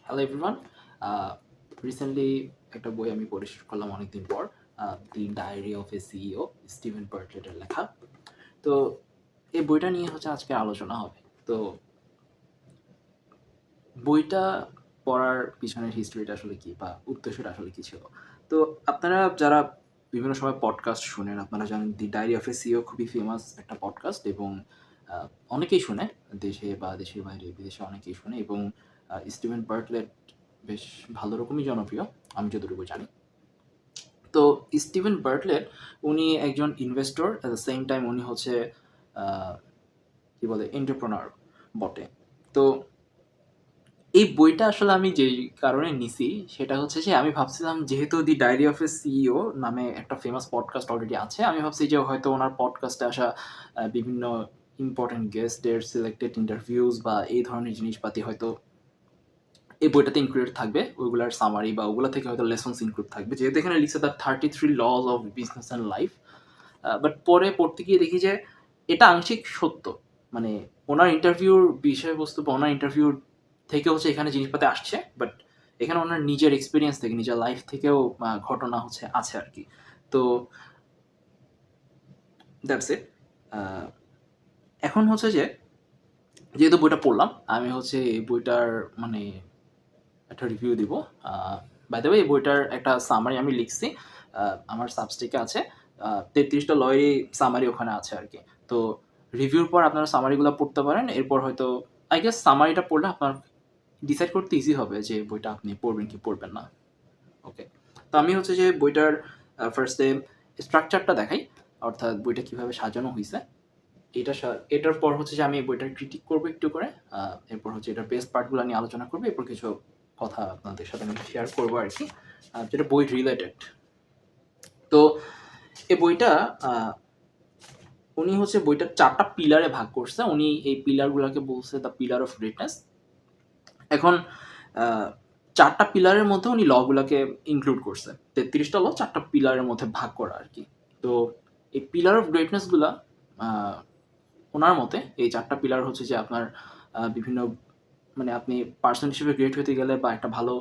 Hello everyone. Recently একটা বই আমি পড়ে শেষ করলাম অনেকদিন পর, the diary of a CEO, Steven বার্টলেটের লেখা। তো এই বইটা নিয়ে হচ্ছে আজকে আলোচনা হবে। তো বইটা পড়ার পিছনের হিস্ট্রিটা আসলে কি বা উদ্দেশ্যটা আসলে কি ছিল? তো আপনারা যারা বিভিন্ন সময় পডকাস্ট শুনেন, আপনারা জানেন the diary of a CEO খুবই ফেমাস একটা পডকাস্ট এবং অনেকেই শুনে, দেশে বা দেশের বাইরে বিদেশে অনেকেই শুনে এবং স্টিভেন বার্টলেট বেশ ভালো রকমই জনপ্রিয়, আমি যতটুকু জানি। তো স্টিভেন বার্টলেট উনি একজন investor, at the same time উনি হচ্ছে আহ, কি বলে এন্টারপ্রেনার বটে। তো এই বইটা আসলে আমি যেই কারণে নিছি সেটা হচ্ছে যে আমি ভাবছিলাম যেহেতু the diary of a CEO নামে একটা ফেমাস পডকাস্ট অলরেডি আছে, আমি ভাবছি যে হয়তো ওনার পডকাস্টে আসা বিভিন্ন ইম্পর্টেন্ট গেস্টের সিলেক্টেড ইন্টারভিউজ বা এই ধরনের জিনিসপাতি হয়তো এই বইটাতে ইনক্লুডেড থাকবে, ওইগুলার সামারি বা ওগুলা থেকে হয়তো লেসনস ইনক্লুড থাকবে, যেহেতু এখানে লিখছে the 33 lodge of business and life. But পরে পড়তে গিয়ে দেখি যে এটা আংশিক সত্য, মানে ওনার ইন্টারভিউর বিষয়বস্তু বা ওনার ইন্টারভিউর থেকে হচ্ছে এখানে জিনিসপাতি আসছে, বাট এখানে ওনার নিজের এক্সপিরিয়েন্স থেকে নিজের লাইফ থেকেও ঘটনা হচ্ছে আছে আর কি। তো দ্যাটস ইট। এখন হচ্ছে যে যেহেতু বইটা পড়লাম, আমি হচ্ছে এই বইটার মানে একটা রিভিউ দিব। বাই দ্য ওয়ে এই বইটার একটা সামারি আমি লিখছি, আমার সাবস্টেকে আছে। 33টা লয়েরই সামারি ওখানে আছে আর কি। তো রিভিউর পর আপনারা সামারিগুলো পড়তে পারেন, এরপর হয়তো আই গেস সামারিটা পড়লে আপনার ডিসাইড করতে ইজি হবে যে বইটা আপনি পড়বেন কি পড়বেন না। ওকে, তো আমি হচ্ছে যে বইটার ফার্স্টে স্ট্রাকচারটা দেখাই, অর্থাৎ বইটা কিভাবে সাজানো হয়েছে। এটার পর হচ্ছে যে আমি বইটার ক্রিটিক করবো একটু করে, এরপর হচ্ছে এটার বেস্ট পার্টগুলো নিয়ে আলোচনা করবো, এরপর কিছু কথা আপনাদের সাথে আমি শেয়ার করবো আর কি, যেটা বই রিলেটেড। তো এই বইটা উনি হচ্ছে বইটার 4টা পিলারে ভাগ করছে, উনি এই পিলারগুলোকে বলছে দ্য পিলার অফ গ্রেটনেস। এখন 4টা পিলারের মধ্যে উনি লগুলোকে ইনক্লুড করছে, 33টা ল 4টা পিলারের মধ্যে ভাগ করা আর কি। তো এই পিলার অফ গ্রেটনেসগুলা ওনার মতে এই 4টা পিলার হচ্ছে যে আপনার বিভিন্ন মানে আপনি পার্সন হিসেবে গ্রেট হতে গেলে বা একটা ভালো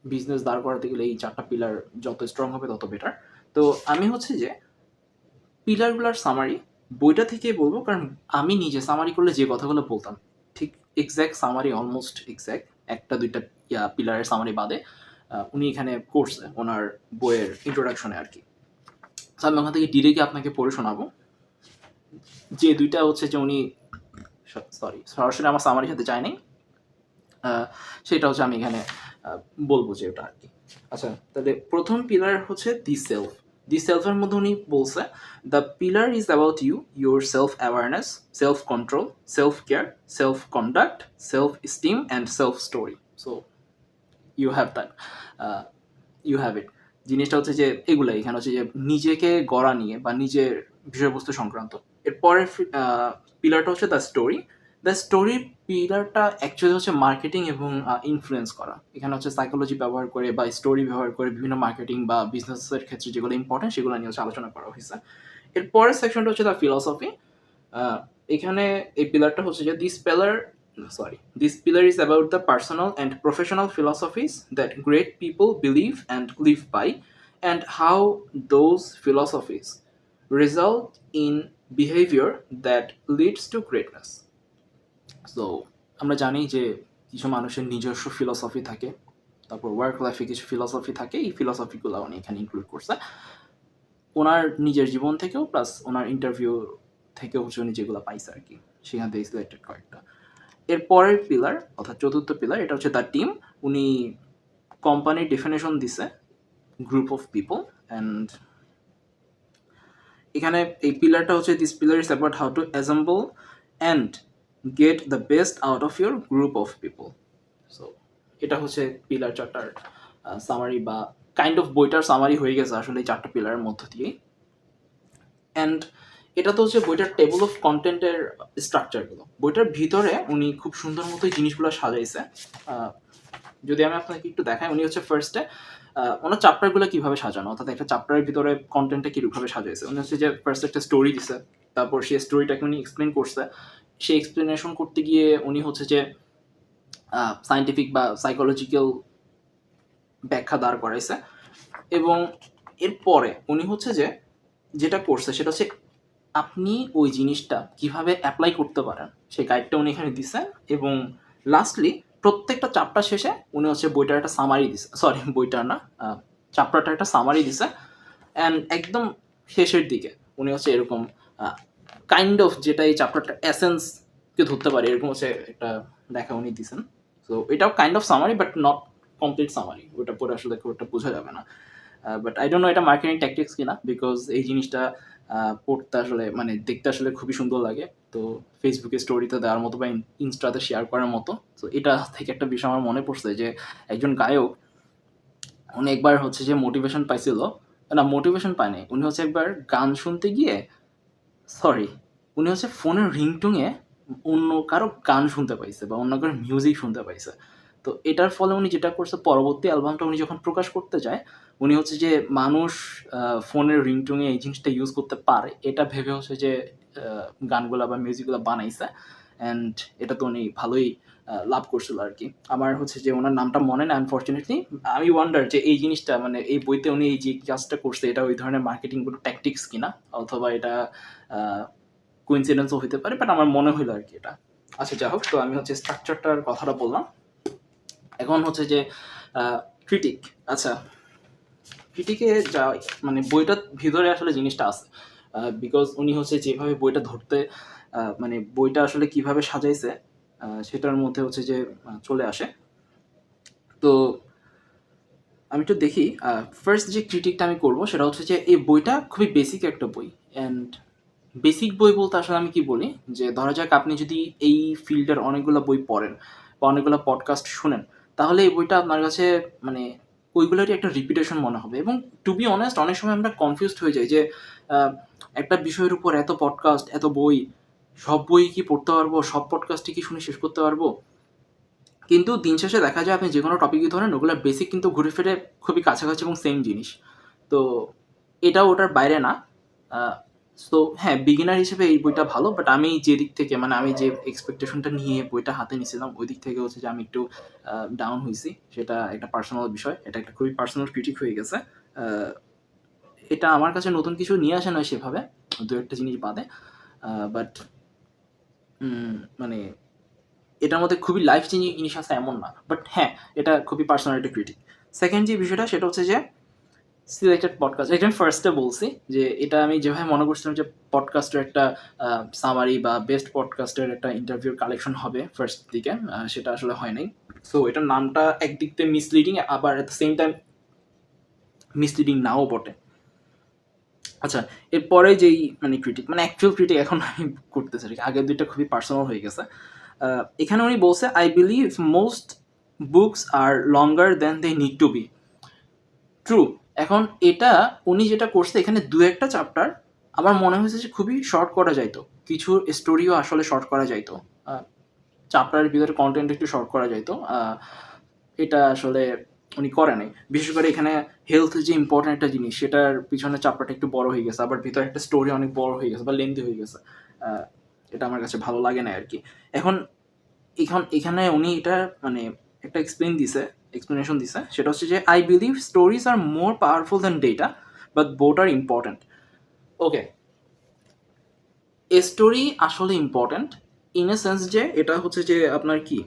বিজনেস দাঁড় করাতে গেলে এই 4টা পিলার যত স্ট্রং হবে তত বেটার। তো আমি হচ্ছে যে পিলারগুলার সামারি বইটা থেকে বলবো, কারণ আমি নিজে সামারি করলে যে কথাগুলো বলতাম ঠিক এক্স্যাক্ট সামারি, অলমোস্ট এক্স্যাক্ট একটা দুইটা পিলারের সামারি বাদে উনি এখানে করছে ওনার বইয়ের ইন্ট্রোডাকশনে আর কি। তো আমি ওখান থেকে ডিরেক্টলি আপনাকে পড়ে শোনাবো। যে দুইটা হচ্ছে যে উনি সরাসরি আমার সামারির সাথে যায় নাই, সেটা হচ্ছে আমি এখানে বলবো যে ওটা আর কি। আচ্ছা, তাহলে প্রথম পিলার হচ্ছে দি সেলফ। দি সেলফের মধ্যে উনি বলছে the pillar is about you, your self awareness, self control, self care, self conduct, self esteem and self story. So you have that, you have it. জিনিসটা হচ্ছে যে এগুলো এখানে হচ্ছে যে নিজেকে গড়া নিয়ে বা নিজের বিষয়বস্তু সংক্রান্ত। এরপরের পিলারটা হচ্ছে দ্য স্টোরি। দ্য স্টোরি পিলারটা অ্যাকচুয়ালি হচ্ছে মার্কেটিং এবং ইনফ্লুয়েন্স করা। এখানে হচ্ছে সাইকোলজি ব্যবহার করে বা স্টোরি ব্যবহার করে বিভিন্ন মার্কেটিং বা বিজনেসের ক্ষেত্রে যেগুলো ইম্পর্টেন্ট সেগুলো নিয়ে হচ্ছে আলোচনা করা হয়েছে। এরপরের সেকশনটা হচ্ছে দ্য ফিলসফি। এখানে এই পিলারটা হচ্ছে যে this pillar is about the personal and professional philosophies that great people believe and live by, and how those philosophies result in behavior that leads to greatness. So আমরা জানি যে কিছু মানুষের নিজস্ব ফিলসফি থাকে, তারপর ওয়ার্ক লাইফে কিছু ফিলসফি থাকে, এই ফিলসফিগুলো উনি এখানে ইনক্লুড করছে ওনার নিজের জীবন থেকেও, প্লাস ওনার ইন্টারভিউ থেকেও হচ্ছে উনি যেগুলো পাইছে আর কি, সেখান থেকে সিলেক্টেড কয়েকটা। এর পরের পিলার অর্থাৎ চতুর্থ পিলার, এটা হচ্ছে দ্য টিম। উনি কোম্পানির ডেফিনেশন দিছে গ্রুপ অফ পিপল, অ্যান্ড এখানে এই পিলারটা হচ্ছে this pillar is about how to assemble and get the best out of your group of people. So এটা হচ্ছে পিলার 4টার সামারি বা কাইন্ড অফ বইটার সামারি হয়ে গেছে আসলে এই 4টা পিলারের মধ্য দিয়েই। অ্যান্ড এটা তো হচ্ছে বইটার টেবল অফ কন্টেন্টের স্ট্রাকচারগুলো। বইটার ভিতরে উনি খুব সুন্দর মতো জিনিসগুলো সাজাইছে। যদি আমি আপনাকে একটু দেখাই, উনি হচ্ছে ফার্স্টে ওনার চ্যাপ্টারগুলো কীভাবে সাজানো, অর্থাৎ একটা চ্যাপ্টারের ভিতরে কন্টেন্টটা কীভাবে সাজাইছে। উনি হচ্ছে যে ফার্স্ট একটা স্টোরি দিছে, তারপর সেই স্টোরিটাকে উনি এক্সপ্লেন করছে। সেই এক্সপ্লেনেশন করতে গিয়ে উনি হচ্ছে যে সায়েন্টিফিক বা সাইকোলজিক্যাল ব্যাখ্যা দাঁড় করাইছে। এবং এরপরে উনি হচ্ছে যে যেটা করছে সেটা হচ্ছে আপনি ওই জিনিসটা কিভাবে অ্যাপ্লাই করতে পারেন সেই গাইডটা উনি এখানে দিছেন। এবং লাস্টলি প্রত্যেকটা চ্যাপ্টার শেষে উনি হচ্ছে বইটার একটা সামারি দিছে, সরি বইটার না, চ্যাপ্টারটা একটা সামারি দিছে। অ্যান্ড একদম শেষের দিকে উনি হচ্ছে এরকম কাইন্ড অফ যেটা এই চ্যাপ্টারটা এসেন্সকে ধরতে পারে এরকম হচ্ছে একটা দেখা উনি দিছেন। সো এটাও kind of summary but not complete summary, ওটা পরে আসলে খুব একটা বোঝা যাবে না। বাট আই ডোন্ট নো এটা মার্কেটিং ট্যাকটিক্স কিনা, বিকজ এই জিনিসটা পড়তে আসলে মানে দেখতে আসলে খুবই সুন্দর লাগে। তো ফেসবুকে স্টোরিতে দেওয়ার মতো বা ইনস্টাতে শেয়ার করার মতো। তো এটা থেকে একটা বিষয় আমার মনে পড়ছে যে একজন গায়ক উনি একবার হচ্ছে যে মোটিভেশন পাইছিল, না মোটিভেশন পায়নি, উনি হচ্ছে একবার গান শুনতে গিয়ে, সরি, উনি হচ্ছে ফোনের রিংটুনে অন্য কারো গান শুনতে পাইছে বা অন্য কারো মিউজিক শুনতে পাইছে। তো এটার ফলে উনি যেটা করছে, পরবর্তী অ্যালবামটা উনি যখন প্রকাশ করতে যায় উনি হচ্ছে যে মানুষ ফোনের রিংটুনে এই জিনিসটা ইউজ করতে পারে এটা ভেবে হচ্ছে যে গানগুলা বা মিউজিকগুলো বানাইছে। অ্যান্ড এটা তো উনি ভালোই লাভ করছিল আর কি। আমার হচ্ছে যে ওনার নামটা মনে না আনফর্চুনেটলি। আমি ওয়ান্ডার যে এই জিনিসটা মানে এই বইতে উনি এই যে কাজটা করছে এটা ওই ধরনের মার্কেটিং কোনো ট্যাকটিক্স কিনা, অথবা এটা কোইন্সিডেন্সও হতে পারে, বাট আমার মনে হইলো আর কি এটা। আচ্ছা যা হোক, তো আমি হচ্ছে স্ট্রাকচারটার কথাটা বললাম। এখন হচ্ছে যে ক্রিটিক। আচ্ছা, ক্রিটিকে যা মানে বইটার ভিতরে আসলে জিনিসটা আছে, বিকজ উনি হচ্ছে যেভাবে বইটা ধরতে মানে বইটা আসলে কিভাবে সাজাইছে সেটার মধ্যে হচ্ছে যে চলে আসে। তো আমি একটু দেখি, ফার্স্ট যে ক্রিটিকটা আমি করবো সেটা হচ্ছে যে এই বইটা খুবই বেসিক একটা বই। অ্যান্ড বেসিক বই বলতে আসলে আমি কি বলি, যে ধরা যাক আপনি যদি এই ফিল্ডের অনেকগুলো বই পড়েন বা অনেকগুলো পডকাস্ট শুনেন, তাহলে এই বইটা আপনার কাছে মানে ওইগুলোরই একটা রিপিটেশন মনে হবে। এবং টু বি অনেস্ট অনেক সময় আমরা কনফিউজড হয়ে যাই যে একটা বিষয়ের উপর এত পডকাস্ট এত বই, সব বই কি পড়তে পারবো, সব পডকাস্টই কি শুনে শেষ করতে পারবো। কিন্তু দিন শেষে দেখা যায় আপনি যে কোনো টপিকই ধরেন ওগুলোর বেসিক কিন্তু ঘুরে ফিরে খুবই কাছাকাছি এবং সেম জিনিস। তো এটা ওটার বাইরে না। সো হ্যাঁ, বিগিনার হিসেবে এই বইটা ভালো, বাট আমি যে দিক থেকে মানে আমি যে এক্সপেকটেশনটা নিয়ে বইটা হাতে নিয়েছিলাম ওই দিক থেকে হচ্ছে যে আমি একটু ডাউন হয়েছি। সেটা একটা পার্সোনাল বিষয়, এটা একটা খুবই পার্সোনাল ক্রিটিক হয়ে গেছে। এটা আমার কাছে নতুন কিছু নিয়ে আসে নয় সেভাবে, দু একটা জিনিস বাদে, বাট মানে এটার মধ্যে খুবই লাইফ চেঞ্জিং জিনিস আছে এমন না, বাট হ্যাঁ এটা খুবই পার্সোনাল একটা ক্রিটিক। সেকেন্ড যে বিষয়টা সেটা হচ্ছে যে সিলেক্টেড পডকাস্ট, এটা আমি ফার্স্টে বলছি যে এটা আমি যেভাবে মনে করছিলাম যে পডকাস্টের একটা সামারি বা বেস্ট পডকাস্টের একটা ইন্টারভিউর কালেকশন হবে ফার্স্ট দিকে, সেটা আসলে হয় নাই। সো এটার নামটা একদিক থেকে মিসলিডিং, আবার at the same time misleading নাও বটে। আচ্ছা, এরপরে যেই মানে ক্রিটিক মানে অ্যাকচুয়াল ক্রিটিক এখন আমি করতেছি, আগের দুইটা খুবই পার্সোনাল হয়ে গেছে। এখানে উনি বলছে I believe most books are longer than they need to be. True. এখন এটা উনি যেটা করছে এখানে দু একটা চ্যাপ্টার আমার মনে হয়েছে যে খুবই শর্ট করা যাইতো, কিছু স্টোরিও আসলে শর্ট করা যাইতো, চ্যাপ্টারের ভিতরে কন্টেন্ট একটু শর্ট করা যাইতো। এটা আসলে উনি করে নাই। বিশেষ করে এখানে হেলথ যে ইম্পর্টেন্ট একটা জিনিস সেটার পিছনে চ্যাপ্টারটা একটু বড় হয়ে গেছে, আবার ভিতরে একটা স্টোরি অনেক বড় হয়ে গেছে বা লেন্দি হয়ে গেছে। এটা আমার কাছে ভালো লাগে না আর কি। এখন এখানে উনি এটা মানে একটা এক্সপ্লেনেশন দিছে, সেটা হচ্ছে যে I believe stories are more powerful than data but both are important. Okay, story আসলে ইম্পর্টেন্ট ইন এ সেন্স যে এটা হচ্ছে যে আপনার কি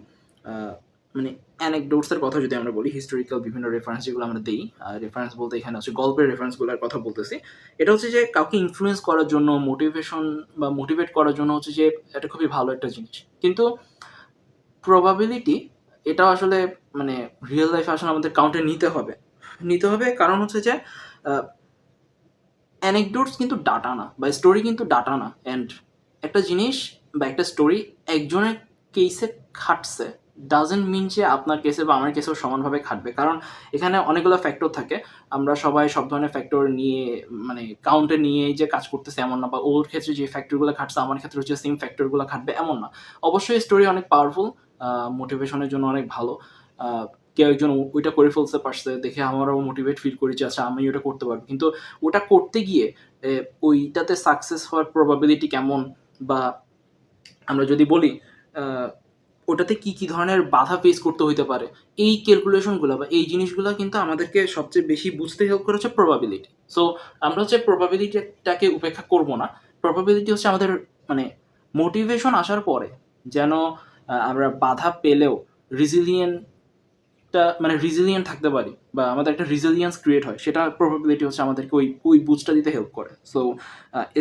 মানে অ্যানেকডোটসের কথা যদি আমরা বলি, হিস্টোরিক্যাল বিভিন্ন রেফারেন্স যেগুলো আমরা দিই, রেফারেন্স বলতে এখানে হচ্ছে গল্পের রেফারেন্সগুলোর কথা বলতেছি। এটা হচ্ছে যে কাউকে ইনফ্লুয়েন্স করার জন্য, মোটিভেশন বা মোটিভেট করার জন্য হচ্ছে যে এটা খুবই ভালো একটা জিনিস। কিন্তু প্রবাবিলিটি এটাও আসলে মানে রিয়েল লাইফে আসলে আমাদের কাউন্টে নিতে হবে, কারণ হচ্ছে যে অ্যানেকডোটস কিন্তু ডাটা না বা স্টোরি কিন্তু ডাটা না। অ্যান্ড একটা জিনিস বা একটা স্টোরি একজনের কেসে খাটছে ডাজেন্ট মিন যে আপনার কেসে বা আমার কেসেও সমানভাবে খাটবে, কারণ এখানে অনেকগুলো ফ্যাক্টর থাকে। আমরা সবাই সব ধরনের ফ্যাক্টর নিয়ে মানে কাউন্টে নিয়ে যে কাজ করতেছে এমন না, বা ওর ক্ষেত্রে যে ফ্যাক্টরগুলো খাটছে আমার ক্ষেত্রে হচ্ছে সেম ফ্যাক্টরগুলো খাটবে এমন না। অবশ্যই স্টোরি অনেক পাওয়ারফুল, মোটিভেশনের জন্য অনেক ভালো। কেউ একজন ওইটা করে ফেলতে পারছে দেখে আমারও মোটিভেট ফিল করি যে আচ্ছা আমি ওটা করতে পারবো, কিন্তু ওটা করতে গিয়ে ওইটাতে সাকসেস হওয়ার প্রবাবিলিটি কেমন, বা আমরা যদি বলি ওটাতে কি ধরনের বাধা ফেস করতে হইতে পারে, এই ক্যালকুলেশনগুলো বা এই জিনিসগুলো কিন্তু আমাদেরকে সবচেয়ে বেশি বুঝতে হেল্প করে হচ্ছে প্রবাবিলিটি। সো আমরা হচ্ছে প্রবাবিলিটিটাকে উপেক্ষা করব না। প্রবাবিলিটি হচ্ছে আমাদের মানে মোটিভেশন আসার পরে যেন আমরা বাধা পেলেও রিজিলিয়েন্ট থাকতে পারি বা আমাদের একটা রিজিলিয়েন্স ক্রিয়েট হয়, সেটা প্রবাবিলিটি হচ্ছে আমাদেরকে ওই বুস্টটা দিতে হেল্প করে। সো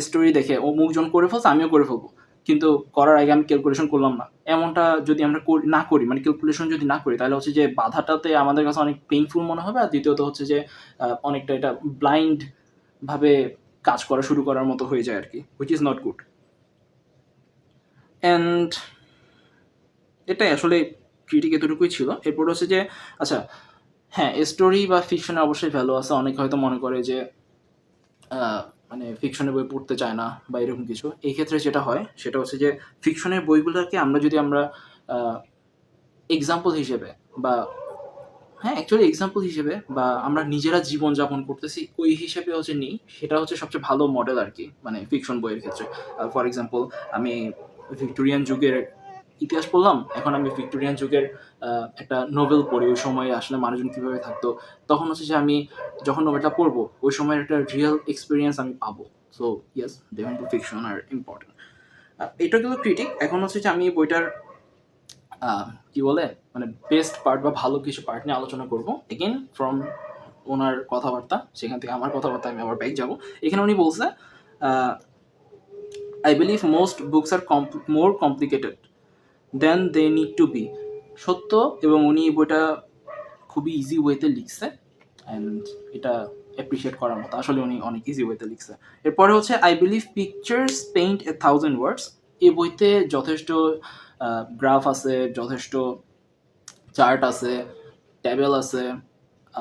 স্টোরি দেখে ও মুখজন করে ফেলছে, আমিও করে ফেলবো, কিন্তু করার আগে আমি ক্যালকুলেশন করলাম না, এমনটা যদি আমরা না করি, মানে ক্যালকুলেশন যদি না করি, তাহলে হচ্ছে যে বাধাটাতে আমাদের কাছে অনেক পেইনফুল মনে হবে। আর দ্বিতীয়ত হচ্ছে যে অনেকটা এটা ব্লাইন্ড ভাবে কাজ করা শুরু করার মতো হয়ে যায় আর কি, which is not good. And এটাই আসলে ক্রিটিক এতটুকুই ছিল। এরপর হচ্ছে যে আচ্ছা হ্যাঁ, স্টোরি বা ফিকশনের অবশ্যই ভ্যালু আছে। অনেকে হয়তো মনে করে যে মানে ফিকশনের বই পড়তে চায় না বা এরকম কিছু। এই ক্ষেত্রে যেটা হয় সেটা হচ্ছে যে ফিকশনের বইগুলোকে আমরা এক্সাম্পল হিসেবে বা হ্যাঁ, অ্যাকচুয়ালি এক্সাম্পল হিসেবে বা আমরা নিজেরা জীবনযাপন করতেছি ওই হিসেবে হচ্ছে নিই, সেটা হচ্ছে সবচেয়ে ভালো মডেল আর কি, মানে ফিকশন বইয়ের ক্ষেত্রে। ফর এক্সাম্পল, আমি ভিক্টোরিয়ান যুগের ইতিহাস পড়লাম, এখন আমি ভিক্টোরিয়ান যুগের একটা নোবেল পড়ি, ওই সময়ে আসলে মানুষজন কীভাবে থাকতো। তখন হচ্ছে যে আমি যখন নোবেলটা পড়বো ওই সময়ের একটা রিয়েল এক্সপিরিয়েন্স আমি পাবো। সো ইয়েস, ডেফিনেটলি ফিকশন আর ইম্পর্টেন্ট। এটা গেল ক্রিটিক। এখন হচ্ছে যে আমি বইটার কি বলে মানে বেস্ট পার্ট বা ভালো কিছু পার্ট নিয়ে আলোচনা করবো এগেন ফ্রম ওনার কথাবার্তা, সেখান থেকে আমার কথাবার্তা আমি আবার ব্যাক যাবো। এখানে উনি বলছে I believe most books are more complicated than they need to be. সত্য, এবং উনি বইটা খুবই ইজি ওয়েতে লিখছে অ্যান্ড এটা অ্যাপ্রিসিয়েট করার মতো। আসলে উনি অনেক ইজি ওয়েতে লিখছে। এরপরে হচ্ছে আই বিলিভ পিকচার্স পেইন্ট 1000 ওয়ার্ডস। এই বইতে যথেষ্ট গ্রাফ আছে, যথেষ্ট চার্ট আছে, ট্যাবেল আছে,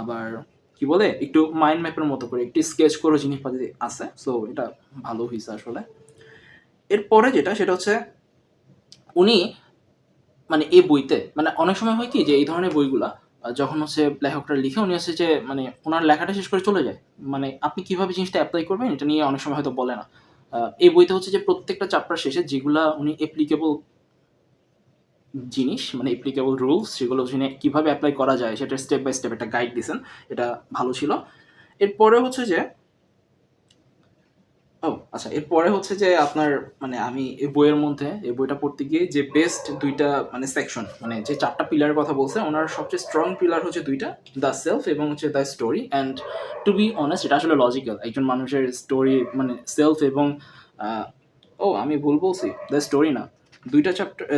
আবার কি বলে একটু মাইন্ড ম্যাপের মতো করে একটি স্কেচ করে জিনিসপাতি আছে। সো এটা ভালো হয়েছে আসলে। এরপরে যেটা সেটা হচ্ছে উনি মানে এই বইতে মানে অনেক সময় হয় কি যে এই ধরনের বইগুলা যখন হচ্ছে লেখকরা লিখে উনি হচ্ছে যে মানে ওনার লেখাটা শেষ করে চলে যায়, মানে আপনি কিভাবে জিনিসটা অ্যাপ্লাই করবেন এটা নিয়ে অনেক সময় হয়তো বলে না। এই বইতে হচ্ছে যে প্রত্যেকটা চ্যাপ্টার শেষে যেগুলা উনি অ্যাপ্লিকেবল জিনিস মানে অ্যাপ্লিকেবল রুলস, সেগুলো জেনে কীভাবে অ্যাপ্লাই করা যায় সেটা স্টেপ বাই স্টেপ একটা গাইড দিয়েছেন, এটা ভালো ছিল। এরপরে হচ্ছে যে আচ্ছা, এরপরে হচ্ছে যে আপনার মানে আমি এই বইয়ের মধ্যে এই বইটা পড়তে গিয়ে যে বেস্ট দুইটা মানে সেকশন, মানে যে 4টা পিলারের কথা বলছে ওনার সবচেয়ে স্ট্রং পিলার হচ্ছে দুইটা, দ্য সেলফ এবং হচ্ছে the story. And to be honest এটা আসলে লজিক্যাল, একজন মানুষের স্টোরি মানে সেলফ এবং আমি ভুল বলছি, দ্য স্টোরি না,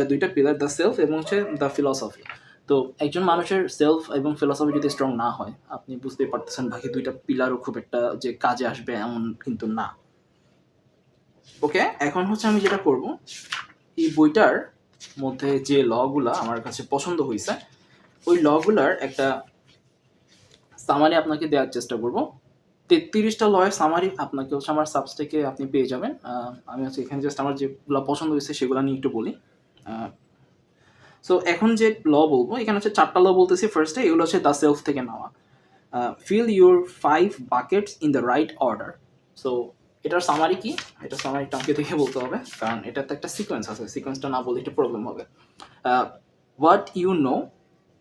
দুইটা পিলার, দ্য সেলফ এবং হচ্ছে দ্য ফিলসফি। তো একজন মানুষের সেলফ এবং ফিলসফি যদি স্ট্রং না হয়, আপনি বুঝতেই পারতেছেন বাকি দুইটা পিলারও খুব একটা যে কাজে আসবে এমন কিন্তু না। ওকে, এখন হচ্ছে আমি যেটা করব, এই বইটার মধ্যে যে লগুলা আমার কাছে পছন্দ হয়েছে ওই লগুলার একটা সামারি আপনাকে দেওয়ার চেষ্টা করব। 33টা লয়ের সামারি আপনাকে হচ্ছে আমার সাবস্টেকে আপনি পেয়ে যাবেন। আমি হচ্ছে এখানে জাস্ট আমার যেগুলো পছন্দ হয়েছে সেগুলো নিয়ে একটু বলি। সো এখন যে ল বলবো এখানে হচ্ছে 4টা ল বলতেছি ফার্স্টে, এগুলো হচ্ছে দ্য সেলফ থেকে নেওয়া। Fill your 5 buckets in the right order. So এটার সামারি কি, এটা সামারিটা আমাকে দেখে বলতে হবে, কারণ এটাতে একটা সিকোয়েন্স আছে, সিকোয়েন্সটা না বললে একটু প্রবলেম হবে। হোয়াট ইউ নো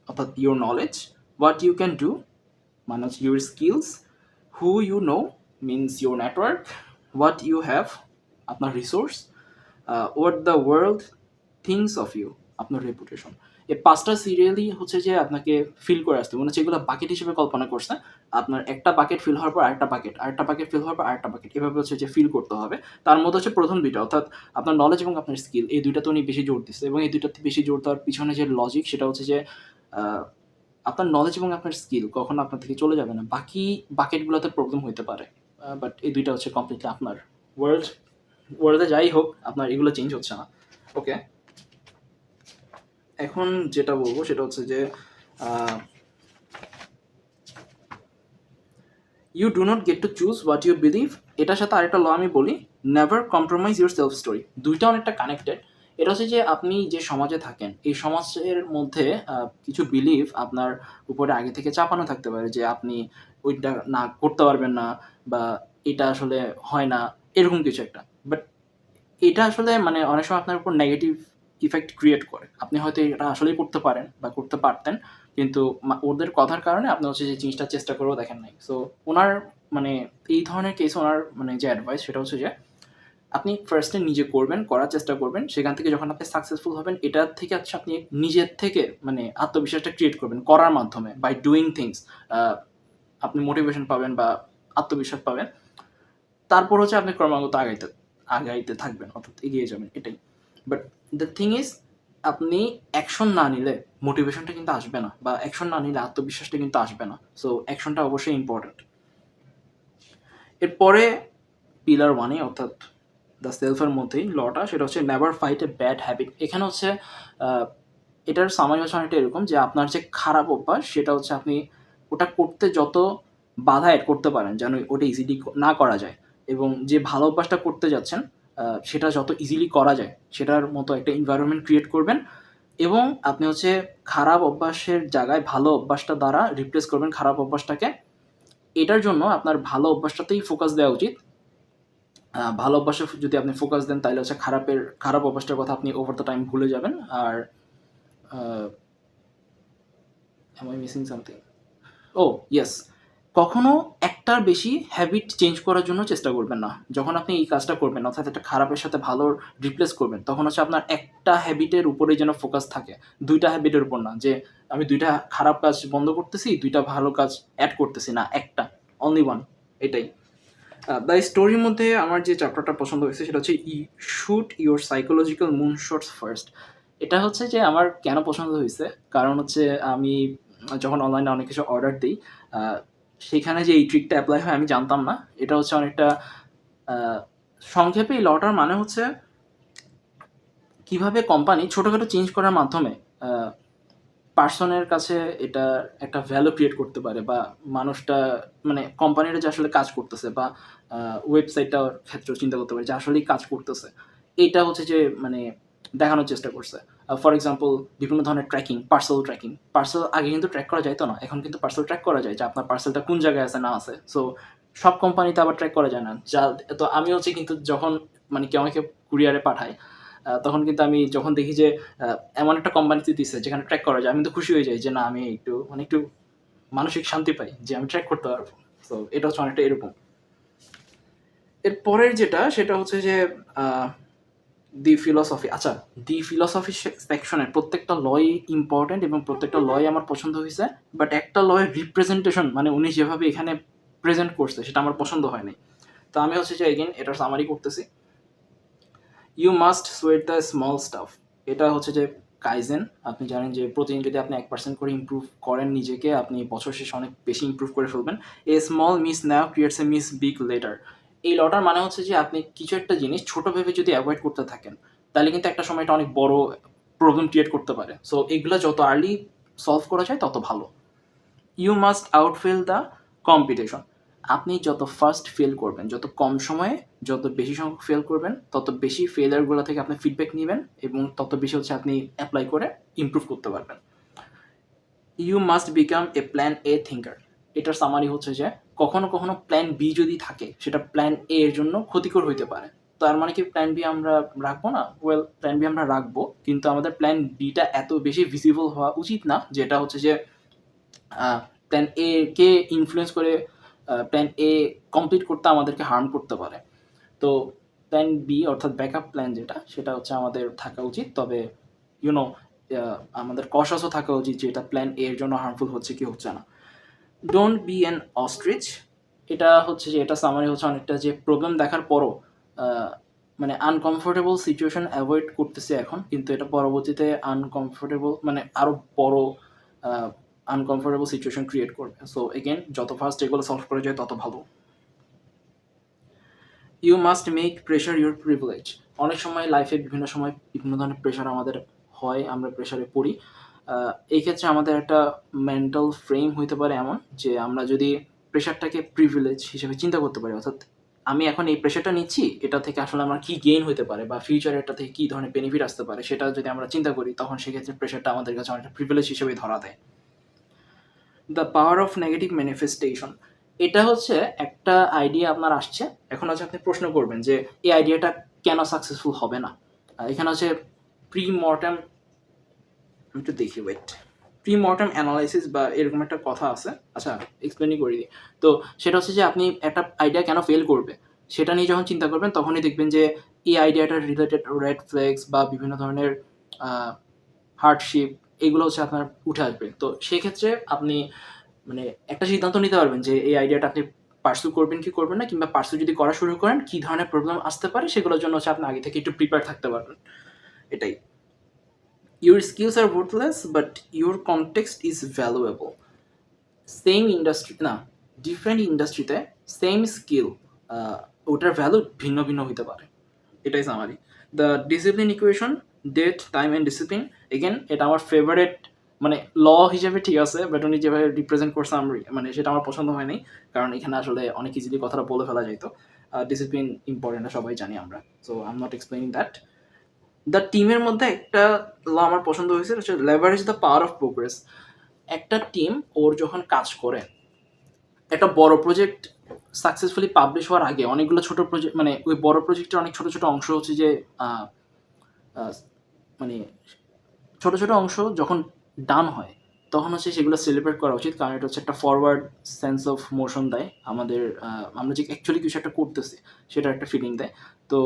অর্থাৎ your knowledge, what you can do মানে হচ্ছে your skills, who you know means your network, what you have আপনার resource, what the world thinks of you আপনার রেপুটেশন। এই 5টা সিরিয়ালই হচ্ছে যে আপনাকে ফিল করে আসতে মানে যেগুলো বাকেট হিসেবে কল্পনা করছে, আপনার একটা বাকেট ফিল হওয়ার পর আরেকটা বাকেট ফিল হওয়ার পর আরেকটা বাকেট, এভাবে হচ্ছে যে ফিল করতে হবে। তার মধ্যে হচ্ছে প্রথম দুইটা অর্থাৎ আপনার নলেজ এবং আপনার স্কিল, এই দুইটাতে উনি বেশি জোর দিচ্ছে, এবং এই দুইটাতে বেশি জোর দেওয়ার পিছনে যে লজিক সেটা হচ্ছে যে আপনার নলেজ এবং আপনার স্কিল কখনো আপনার থেকে চলে যাবে না, বাকি বাকেটগুলোতে প্রবলেম হতে পারে, বাট এই দুইটা হচ্ছে কমপ্লিটলি আপনার। ওয়ার্ল্ডে যাই হোক আপনার এগুলো চেঞ্জ হচ্ছে না। ওকে, এখন যেটা বলবো সেটা হচ্ছে যে you do not get to choose what you believe. এটার সাথে আরেকটা ল আমি বলি, never compromise your self story. দুইটা অনেকটা কানেক্টেড। এটা হচ্ছে যে আপনি যে সমাজে থাকেন এই সমাজের মধ্যে কিছু বিলিভ আপনার উপরে আগে থেকে চাপানো থাকতে পারে যে আপনি ওইটা না করতে পারবেন না বা এটা আসলে হয় না, এরকম কিছু একটা। বাট এটা আসলে মানে অনেক সময় আপনার উপর নেগেটিভ ইফেক্ট ক্রিয়েট করে। আপনি হয়তো এটা আসলেই করতে পারেন বা করতে পারতেন, কিন্তু ওদের কথার কারণে আপনি হচ্ছে যে জিনিসটা চেষ্টা করেও দেখেন নাই। সো ওনার মানে এই ধরনের কেসে ওনার মানে যে অ্যাডভাইস সেটা হচ্ছে যে আপনি ফার্স্টে নিজে করবেন, করার চেষ্টা করবেন। সেখান থেকে যখন আপনি সাকসেসফুল হবেন, এটার থেকে হচ্ছে আপনি নিজের থেকে মানে আত্মবিশ্বাসটা ক্রিয়েট করবেন করার মাধ্যমে, বাই ডুইং থিংস। আপনি মোটিভেশন পাবেন বা আত্মবিশ্বাস পাবেন। তারপর হচ্ছে আপনি ক্রমাগত আগাইতে থাকবেন, অর্থাৎ এগিয়ে যাবেন, এটাই। বাট দ্য থিং ইজ, আপনি অ্যাকশন না নিলে মোটিভেশনটা কিন্তু আসবে না, বা অ্যাকশন না নিলে আত্মবিশ্বাসটা কিন্তু আসবে না। সো অ্যাকশনটা অবশ্যই ইম্পর্টেন্ট। এরপরে পিলার ওয়ানে, অর্থাৎ দ্য সেলফের মধ্যেই লটা, সেটা হচ্ছে never fight a bad habit. এখানে হচ্ছে এটার সামারি হচ্ছে অনেকটা এরকম যে আপনার যে খারাপ অভ্যাস সেটা হচ্ছে আপনি ওটা করতে যত বাধা অ্যাড করতে পারেন যেন ওটা ইজিলি না করা যায়, এবং যে ভালো অভ্যাসটা করতে যাচ্ছেন সেটা যত ইজিলি করা যায় সেটার মতো একটা এনভায়রনমেন্ট ক্রিয়েট করবেন, এবং আপনি হচ্ছে খারাপ অভ্যাসের জায়গায় ভালো অভ্যাসটা দ্বারা রিপ্লেস করবেন খারাপ অভ্যাসটাকে। এটার জন্য আপনার ভালো অভ্যাসটাতেই ফোকাস দেওয়া উচিত। ভালো অভ্যাসে যদি আপনি ফোকাস দেন তাহলে হচ্ছে খারাপ অভ্যাসটার কথা আপনি ওভার দ্য টাইম ভুলে যাবেন। আর am I missing something? Yes, কখনো একটার বেশি হ্যাবিট চেঞ্জ করার জন্য চেষ্টা করবেন না। যখন আপনি এই কাজটা করবেন, অর্থাৎ একটা খারাপের সাথে ভালোর রিপ্লেস করবেন, তখন হচ্ছে আপনার একটা হ্যাবিটের উপরেই যেন ফোকাস থাকে, ২ টা হ্যাবিটের উপর না। যে আমি ২ টা খারাপ কাজ বন্ধ করতেছি, ২ টা ভালো কাজ এড করতেছি না, একটা, অনলি ওয়ান, এটাই। দ্য স্টোরির মধ্যে আমার যে চ্যাপ্টারটা পছন্দ হয়েছে সেটা হচ্ছে শুট ইউর সাইকোলজিক্যাল মুনশটস ফার্স্ট। এটা হচ্ছে যে আমার কেন পছন্দ হয়েছে, কারণ হচ্ছে আমি যখন অনলাইনে অনেক কিছু অর্ডার দিই, সেখানে যে এই ট্রিকটা অ্যাপ্লাই হয় আমি জানতাম না। এটা হচ্ছে অনেকটা সংক্ষেপে এই লটার মানে হচ্ছে কিভাবে কোম্পানি ছোটোখাটো চেঞ্জ করার মাধ্যমে পার্সনের কাছে এটা একটা ভ্যালু ক্রিয়েট করতে পারে, বা মানুষটা মানে কোম্পানিটা যে আসলে কাজ করতেছে, বা ওয়েবসাইটটার ক্ষেত্রেও চিন্তা করতে পারে যে আসলেই কাজ করতেছে। এইটা হচ্ছে যে মানে দেখানোর চেষ্টা করছে। ফর এক্সাম্পল, বিভিন্ন ধরনের পার্সেল আগে কিন্তু ট্র্যাক করা যাইতো না, এখন কিন্তু পার্সেল ট্র্যাক করা যায় যে আপনার পার্সেলটা কোন জায়গায় আছে না আছে। সো সব কোম্পানিতে আবার ট্র্যাক করা যায় না। তো আমি হচ্ছে কিন্তু যখন মানে কেউ আমাকে কুরিয়ারে পাঠায়, তখন কিন্তু আমি যখন দেখি যে এমন একটা কোম্পানিতে দিচ্ছে যেখানে ট্র্যাক করা যায়, আমি তো খুশি হয়ে যাই যে না, আমি একটু মানসিক শান্তি পাই যে আমি ট্র্যাক করতে পারবো। তো এটা হচ্ছে অনেকটা এরকম। এর পরের যেটা সেটা হচ্ছে যে দি ফিলসফি। আচ্ছা, দি ফিলসফি সেকশনের প্রত্যেকটা লই ইম্পর্টেন্ট এবং প্রত্যেকটা লই আমার পছন্দ হয়েছে, বাট একটা লয়ের রিপ্রেজেন্টেশন মানে উনি যেভাবে এখানে প্রেজেন্ট করছে সেটা আমার পছন্দ হয়নি। তো আমি হচ্ছে যে এগেন এটার সামারি করতেছি। You must sweat the small stuff. এটা হচ্ছে যে কাইজেন। আপনি জানেন যে প্রতিদিন যদি আপনি 1% করে ইমপ্রুভ করেন নিজেকে, আপনি বছর শেষে অনেক বেশি ইমপ্রুভ করে ফেলবেন। A small miss now creates a miss big later. এই লটার মানে হচ্ছে যে আপনি কিছু একটা জিনিস ছোট ভেবে যদি অ্যাভয়েড করতে থাকেন, তাহলে কিন্তু একটা সময় এটা অনেক বড় প্রবলেম ক্রিয়েট করতে পারে। সো এগুলো যত আর্লি সলভ করা যায় তত ভালো। You must outfill the competition. আপনি যত ফার্স্ট ফেল করবেন, যত কম সময়ে যত বেশি সংখ্যক ফেল করবেন, তত বেশি ফেলিয়ারগুলো থেকে আপনি ফিডব্যাক নেবেন, এবং তত বেশি হচ্ছে আপনি অ্যাপ্লাই করে ইমপ্রুভ করতে পারবেন। You must become a plan a thinker. এটার সামারি হচ্ছে যে কখনো কখনো প্ল্যান বি যদি থাকে সেটা প্ল্যান এ এর জন্য ক্ষতিকর হইতে পারে। তার মানে কি প্ল্যান বি আমরা রাখবো না? প্ল্যান বি আমরা রাখবো, কিন্তু আমাদের প্ল্যান বিটা এত বেশি ভিজিবল হওয়া উচিত না যেটা হচ্ছে যে প্ল্যান এ কে ইনফ্লুয়েন্স করে প্ল্যান এ কমপ্লিট করতে আমাদেরকে হার্ম করতে পারে। তো প্ল্যান বি অর্থাৎ ব্যাকআপ প্ল্যান যেটা, সেটা হচ্ছে আমাদের থাকা উচিত। তবে ইউনো আমাদের কশাসও থাকা উচিত যে এটা প্ল্যান এ এর জন্য হার্মফুল হচ্ছে কি হচ্ছে না। Don't be an ostrich. এটা হচ্ছে যে এটা সামারি হচ্ছে অনেকটা যে প্রবলেম দেখার পরও মানে আনকমফোর্টেবল সিচুয়েশন অ্যাভয়েড করতেছে এখন, কিন্তু এটা পরবর্তীতে আনকমফোর্টেবল মানে আরও বড় আনকমফোর্টেবল সিচুয়েশন ক্রিয়েট করবে। সো এগেন যত ফাস্ট এগুলো সলভ করা যায় তত ভালো। You must make pressure your privilege. অনেক সময় লাইফে বিভিন্ন সময় বিভিন্ন ধরনের প্রেশার আমাদের হয়, আমরা প্রেশারে পড়ি। এই ক্ষেত্রে আমাদের একটা মেন্টাল ফ্রেম হইতে পারে এমন যে আমরা যদি প্রেশারটাকে প্রিভিলেজ হিসেবে চিন্তা করতে পারি, অর্থাৎ আমি এখন এই প্রেশারটা নিচ্ছি, এটা থেকে আসলে আমার কী গেইন হতে পারে বা ফিউচারে এটা থেকে কী ধরনের বেনিফিট আসতে পারে সেটা যদি আমরা চিন্তা করি, তখন সেক্ষেত্রে প্রেশারটা আমাদের কাছে অনেকটা প্রিভিলেজ হিসেবে ধরা দেয়। The power of negative manifestation. এটা হচ্ছে একটা আইডিয়া আপনার আসছে, এখন হচ্ছে আপনি প্রশ্ন করবেন যে এই আইডিয়াটা কেন সাকসেসফুল হবে না। এখানে হচ্ছে প্রি-মর্টেম, আমি একটু দেখি, ওয়েট, প্রি-মর্টেম অ্যানালাইসিস বা এরকম একটা কথা আছে। আচ্ছা, এক্সপ্লেনই করে দিই। তো সেটা হচ্ছে যে আপনি একটা আইডিয়া কেন ফেল করবে সেটা নিয়ে যখন চিন্তা করবেন, তখনই দেখবেন যে এই আইডিয়াটার রিলেটেড রেড ফ্ল্যাগস বা বিভিন্ন ধরনের হার্ডশিপ, এগুলো হচ্ছে আপনার উঠে আসবে। তো সেক্ষেত্রে আপনি মানে একটা সিদ্ধান্ত নিতে পারবেন যে এই আইডিয়াটা আপনি পার্সু করবেন কি করবেন না, কিংবা পার্সু যদি করা শুরু করেন কী ধরনের প্রবলেম আসতে পারে সেগুলোর জন্য হচ্ছে আপনি আগে থেকে একটু প্রিপেয়ার থাকতে পারবেন। এটাই। Your skills are worthless, but your context is valuable. Same industry না, ডিফারেন্ট ইন্ডাস্ট্রিতে সেম স্কিল, ওটার ভ্যালু ভিন্ন ভিন্ন হতে পারে। এটাই summary. The discipline equation, death, time and discipline, again এটা আমার ফেভারেট, মানে ল হিসেবে ঠিক আছে, বাট উনি যেভাবে রিপ্রেজেন্ট করছে মানে সেটা আমার পছন্দ হয়নি, কারণ এখানে আসলে অনেক ইজিলি কথাটা বলে ফেলা যেত। ডিসিপ্লিন ইম্পর্টেন্ট সবাই জানি আমরা, so I am not explaining that. The টিমের মধ্যে একটা ল আমার পছন্দ হয়েছে, হচ্ছে leverage the power of progress. একটা টিম ওর যখন কাজ করে, একটা বড় প্রজেক্ট সাকসেসফুলি পাবলিশ হওয়ার আগে অনেকগুলো ছোট প্রজেক্ট, মানে ওই বড় প্রজেক্টের অনেক ছোট ছোট অংশ হচ্ছে যে মানে ছোট ছোট অংশ যখন ডান হয় তখন হচ্ছে সেগুলো সেলিব্রেট করা উচিত, কারণ এটা হচ্ছে একটা ফরওয়ার্ড সেন্স অফ মোশন দেয় আমাদের, আমরা যে অ্যাকচুয়ালি কিছু একটা করতেছি সেটার একটা ফিলিং দেয়। তো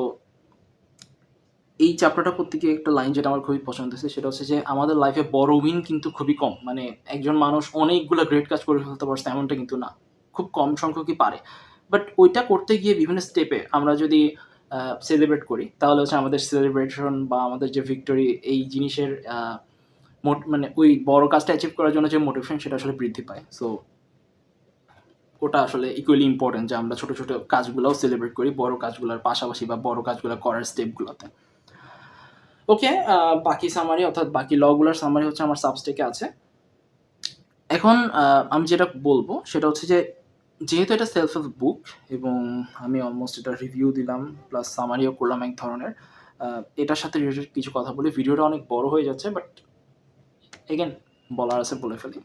এই চ্যাপ্টারটা পড়তে গিয়ে একটা লাইন যেটা আমার খুবই পছন্দ হয়েছে, সেটা হচ্ছে যে আমাদের লাইফে বড় উইন কিন্তু খুবই কম, মানে একজন মানুষ অনেকগুলো গ্রেট কাজ করে ফেলতে পারছে এমনটা কিন্তু না, খুব কম সংখ্যকই পারে। বাট ওইটা করতে গিয়ে বিভিন্ন স্টেপে আমরা যদি সেলিব্রেট করি, তাহলে হচ্ছে আমাদের সেলিব্রেশন বা আমাদের যে ভিক্টোরি, এই জিনিসের মানে ওই বড় কাজটা অ্যাচিভ করার জন্য যে মোটিভেশন সেটা আসলে বৃদ্ধি পায়। সো ওটা আসলে ইকুয়ালি ইম্পর্টেন্ট যে আমরা ছোটো ছোটো কাজগুলোও সেলিব্রেট করি বড় কাজগুলোর পাশাপাশি, বা বড় কাজগুলো করার স্টেপগুলোতে। ওকে, বাকি সামারি অর্থাৎ বাকি লগুলোর সামারি হচ্ছে আমার সাবস্টেকে আছে। এখন আমি যেটা বলবো সেটা হচ্ছে যে, যেহেতু এটা সেলফ হেল্প বুক এবং আমি অলমোস্ট এটা রিভিউ দিলাম প্লাস সামারিও করলাম এক ধরনের, এটার সাথে রিলেটেড কিছু কথা বলি। ভিডিওটা অনেক বড় হয়ে যাচ্ছে, বাট এগেন বলার আছে বলে ফেলি।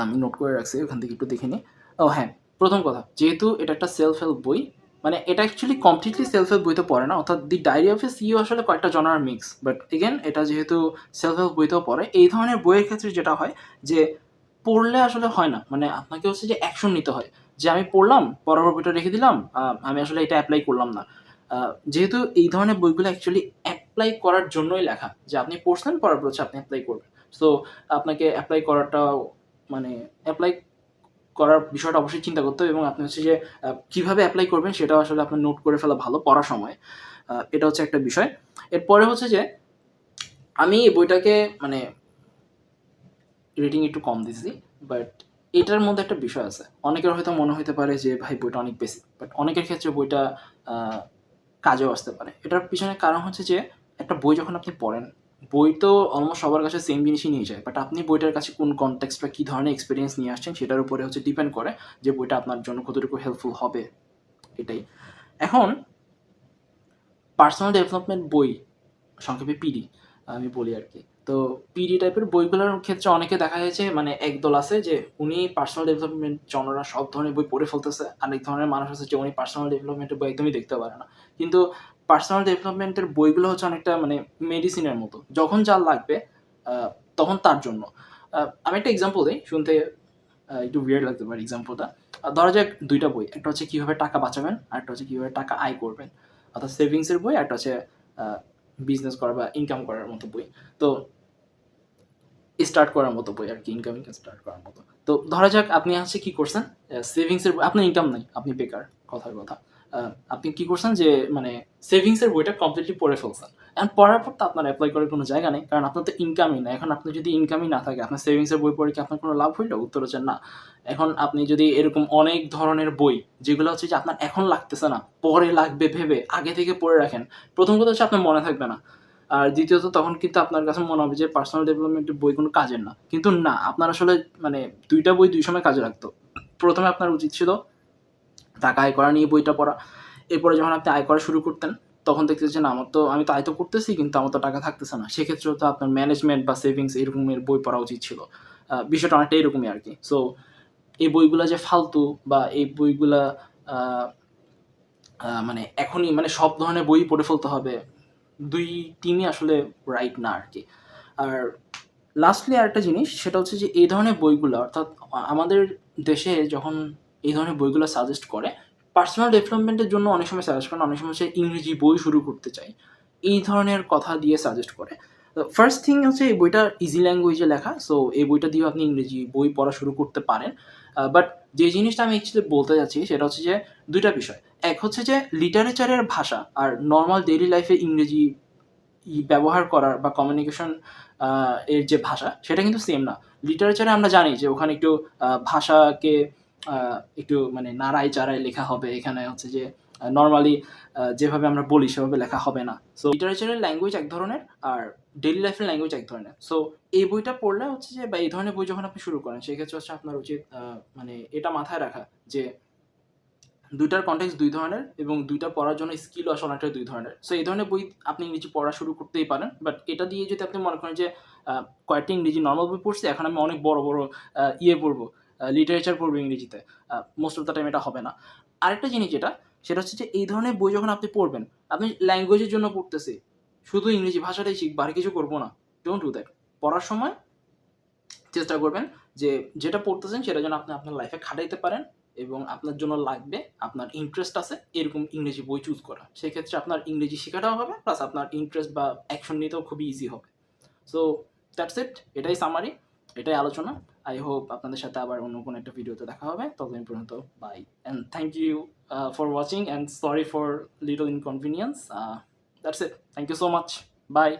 আমি নোট করে রাখছি, ওখান থেকে একটু দেখে নিই। ও হ্যাঁ, প্রথম কথা, যেহেতু এটা একটা সেলফ হেল্প বই, মানে এটা অ্যাকচুয়ালি কমপ্লিটলি সেলফ হেল্প বইতে পড়ে না, অর্থাৎ the diary of a CEO আসলে কয়েকটা জনার মিক্স, বাট এগেন এটা যেহেতু সেলফ হেল্প বইতেও পড়ে, এই ধরনের বইয়ের ক্ষেত্রে যেটা হয় যে পড়লে আসলে হয় না, মানে আপনাকে হচ্ছে যে অ্যাকশন নিতে হয়, যে আমি পড়লাম, পড়ার বইটা রেখে দিলাম, আমি আসলে এটা অ্যাপ্লাই করলাম না। যেহেতু এই ধরনের বইগুলো অ্যাকচুয়ালি অ্যাপ্লাই করার জন্যই লেখা, যে আপনি পড়ছেন, পড়ার পর হচ্ছে আপনি অ্যাপ্লাই করবেন। সো আপনাকে অ্যাপ্লাই করাটাও, মানে অ্যাপ্লাই করার বিষয়টা অবশ্যই চিন্তা করতে হবে, এবং আপনি হচ্ছে যে কীভাবে অ্যাপ্লাই করবেন সেটাও আসলে আপনার নোট করে ফেলা ভালো পড়ার সময়। এটা হচ্ছে একটা বিষয়। এরপরে হচ্ছে যে আমি এই বইটাকে মানে রেটিং একটু কম দিছি, বাট এটার মধ্যে একটা বিষয় আছে। অনেকের হয়তো মনে হতে পারে যে ভাই বইটা অনেক বেসিক, বাট অনেকের ক্ষেত্রে বইটা কাজেও আসতে পারে। এটার পিছনে কারণ হচ্ছে যে একটা বই যখন আপনি পড়েন, বই তো অলমোস্ট সবার কাছে সেম জিনিসই নিয়ে যায়, বাট আপনি বইটার কাছে কোন কনটেক্সট বা কী ধরনের এক্সপিরিয়েন্স নিয়ে আসছেন সেটার উপরে হচ্ছে ডিপেন্ড করে যে বইটা আপনার জন্য কতটুকু হেল্পফুল হবে। এটাই। এখন পার্সোনাল ডেভেলপমেন্ট বই, সংক্ষেপে পিডি আমি বলি আর কি। তো পিডি টাইপের বইগুলোর ক্ষেত্রে অনেকে দেখা যাচ্ছে, মানে একদল আছে যে উনি পার্সোনাল ডেভেলপমেন্ট জনরা সব ধরনের বই পড়ে ফেলতেছে, আরেক ধরনের মানুষ আছে যে উনি পার্সোনাল ডেভেলপমেন্টের বই একদমই দেখতে পারে না। কিন্তু পার্সোনাল ডেভেলপমেন্টের বইগুলো হচ্ছে অনেকটা মানে মেডিসিনের মতো, যখন যার লাগবে তখন তার জন্য। আমি একটা এক্সাম্পল দিই, শুনতে একটু উইয়ার্ড লাগতে পারে এক্সাম্পলটা। ধরা যাক দুইটা বই, একটা হচ্ছে কীভাবে টাকা বাঁচাবেন, আর একটা হচ্ছে কীভাবে টাকা আয় করবেন, অর্থাৎ সেভিংসের বই, একটা হচ্ছে বিজনেস করা বা ইনকাম করার মতো বই। তো স্টার্ট করার মতো বই আর কি, ইনকাম স্টার্ট করার মতো। তো ধরা যাক আপনি হচ্ছে কী করছেন, সেভিংসের বই, আপনার ইনকাম নাই, আপনি বেকার, কথার কথা। আপনি কী করছেন যে মানে সেভিংসের বইটা কমপ্লিটলি পড়ে ফেলছেন। এখন পড়ার পর তো আপনার অ্যাপ্লাই করার কোনো জায়গা নেই, কারণ আপনার তো ইনকামই না। এখন আপনার যদি ইনকামই না থাকে, আপনার সেভিংসের বই পড়ে কি আপনার কোনো লাভ হইল? উত্তর হচ্ছে না। এখন আপনি যদি এরকম অনেক ধরনের বই, যেগুলো হচ্ছে যে আপনার এখন লাগতেছে না, পরে লাগবে ভেবে আগে থেকে পড়ে রাখেন, প্রথম কথা হচ্ছে আপনার মনে থাকবে না। আর দ্বিতীয়ত তখন কিন্তু আপনার কাছে মনে হবে যে পার্সোনাল ডেভেলপমেন্টের বই কোনো কাজের না। কিন্তু না, আপনার আসলে মানে ২ টা বই ২ সময় কাজে লাগতো। প্রথমে আপনার উচিত ছিল টাকা আয় করা নিয়ে বইটা পড়া। এরপরে যখন আপনি আয় করা শুরু করতেন, তখন দেখতেছেন যে না, আমি তো আয় তো করতেছি, কিন্তু আমার তো টাকা থাকতেছে না। সেক্ষেত্রেও তো আপনার ম্যানেজমেন্ট বা সেভিংস এরকমের বই পড়া উচিত ছিল। বিষয়টা অনেকটা এরকমই আরকি। সো এই বইগুলা যে ফালতু, বা এই বইগুলা আ আ মানে এখনই মানে সব ধরনের বই পড়ে ফেলতে হবে, দুই টিমই আসলে রাইট না আর কি। আর লাস্টলি আরেকটা জিনিস, সেটা হচ্ছে যে এই ধরনের বইগুলো, অর্থাৎ আমাদের দেশে যখন এই ধরনের বইগুলো সাজেস্ট করে, পার্সোনাল ডেভেলপমেন্টের জন্য অনেক সময় সাজেস্ট করে, অনেক সময় হচ্ছে ইংরেজি বই শুরু করতে চাই, এই ধরনের কথা দিয়ে সাজেস্ট করে। ফার্স্ট থিং হচ্ছে এই বইটা ইজি ল্যাঙ্গুয়েজে লেখা, সো এই বইটা দিয়েও আপনি ইংরেজি বই পড়া শুরু করতে পারেন। বাট যে জিনিসটা আমি অ্যাকচুয়ালি বলতে যাচ্ছি সেটা হচ্ছে যে দুইটা বিষয়। এক হচ্ছে যে লিটারেচারের ভাষা আর নর্মাল ডেইলি লাইফে ইংরেজি ব্যবহার করার বা কমিউনিকেশন এর যে ভাষা, সেটা কিন্তু সেম না। লিটারেচারে আমরা জানি যে ওখানে একটু ভাষাকে একটু মানে নাড়ায় চাড়ায় লেখা হবে, এখানে হচ্ছে যে নর্মালি যেভাবে আমরা বলি সেভাবে লেখা হবে না। সো লিটারেচারের ল্যাঙ্গুয়েজ এক ধরনের আর ডেইলি লাইফের ল্যাঙ্গুয়েজ এক ধরনের। সো এই বইটা পড়লে হচ্ছে যে, বা এই ধরনের বই যখন আপনি শুরু করেন, সেক্ষেত্রে হচ্ছে আপনার উচিত মানে এটা মাথায় রাখা যে দুইটার কনটেক্সট দুই ধরনের এবং দুইটা পড়ার জন্য স্কিল আসলে অনেকটা দুই ধরনের। সো এই ধরনের বই আপনি ইংরেজি পড়া শুরু করতেই পারেন, বাট এটা দিয়ে যদি আপনি মনে করেন যে কয়েকটা ইংরেজি নর্মাল বই পড়ছি, এখন আমি অনেক বড় বড় ইয়ে পড়বো, লিটারেচার পড়বো ইংরেজিতে, মোস্ট অফ দ্য টাইম এটা হবে না। আরেকটা জিনিস যেটা, সেটা হচ্ছে যে এই ধরনের বই যখন আপনি পড়বেন, আপনি ল্যাঙ্গুয়েজের জন্য পড়তেছি, শুধু ইংরেজি ভাষাটাই শিখবো আর কিছু করবো না, ডোন্ট ডু দ্যাট। পড়ার সময় চেষ্টা করবেন যে যেটা পড়তেছেন সেটা যেন আপনি আপনার লাইফে খাটাইতে পারেন এবং আপনার জন্য লাগবে, আপনার ইন্টারেস্ট আছে এরকম ইংরেজি বই চুজ করা। সেক্ষেত্রে আপনার ইংরেজি শেখাটাও হবে, প্লাস আপনার ইন্টারেস্ট বা অ্যাকশন নিতেও খুবই ইজি হবে। সো দ্যাটস ইট, এটাই সামারি, এটাই আলোচনা। আই হোপ আপনাদের সাথে আবার অন্য কোনো একটা ভিডিওতে দেখা হবে। ততদিন পর্যন্ত bye, and thank you for watching, and sorry for little inconvenience. That's it, thank you so much, by.